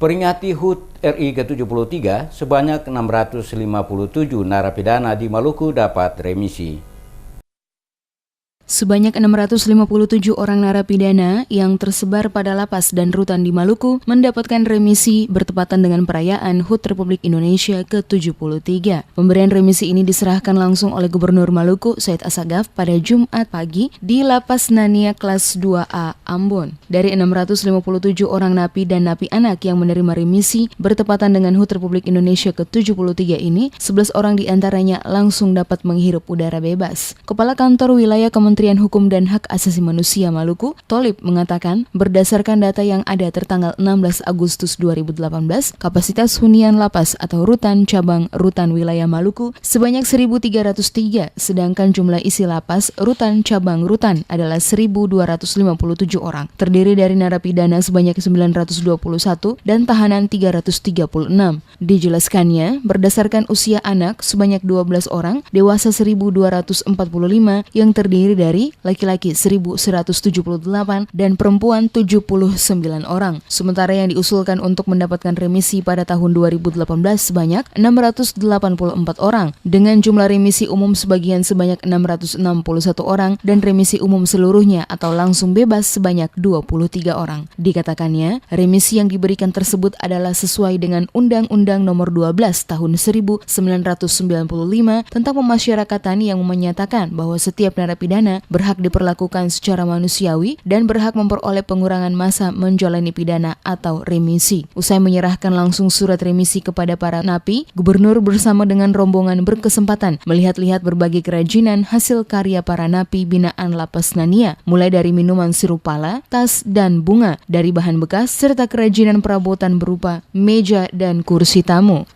Peringati HUT RI ke-73, sebanyak 657 narapidana di Maluku dapat remisi. Sebanyak 657 orang narapidana yang tersebar pada lapas dan rutan di Maluku mendapatkan remisi bertepatan dengan perayaan HUT Republik Indonesia ke-73. Pemberian remisi ini diserahkan langsung oleh Gubernur Maluku, Said Assagaf, pada Jumat pagi di Lapas Nania Kelas 2A Ambon. Dari 657 orang napi dan napi anak yang menerima remisi bertepatan dengan HUT Republik Indonesia ke-73 ini, 11 orang diantaranya langsung dapat menghirup udara bebas. Kepala Kantor Wilayah Kementerian Hukum dan Hak Asasi Manusia Maluku, Tholib, mengatakan berdasarkan data yang ada tertanggal 16 Agustus 2018, kapasitas hunian lapas atau rutan cabang rutan wilayah Maluku sebanyak 1.303, sedangkan jumlah isi lapas rutan cabang rutan adalah 1.257 orang, terdiri dari narapidana sebanyak 921 dan tahanan 336. Dijelaskannya, berdasarkan usia anak sebanyak 12 orang, dewasa 1.245 yang terdiri dari laki-laki 1.178 dan perempuan 79 orang. Sementara yang diusulkan untuk mendapatkan remisi pada tahun 2018 sebanyak 684 orang, dengan jumlah remisi umum sebagian sebanyak 661 orang dan remisi umum seluruhnya atau langsung bebas sebanyak 23 orang. Dikatakannya, remisi yang diberikan tersebut adalah sesuai dengan Undang-Undang Nomor 12 Tahun 1995 tentang pemasyarakatan yang menyatakan bahwa setiap narapidana berhak diperlakukan secara manusiawi dan berhak memperoleh pengurangan masa menjalani pidana atau remisi. Usai menyerahkan langsung surat remisi kepada para napi, Gubernur bersama dengan rombongan berkesempatan melihat-lihat berbagai kerajinan hasil karya para napi binaan Lapas Nania, mulai dari minuman sirup pala, tas, dan bunga dari bahan bekas, serta kerajinan perabotan berupa meja dan kursi tamu.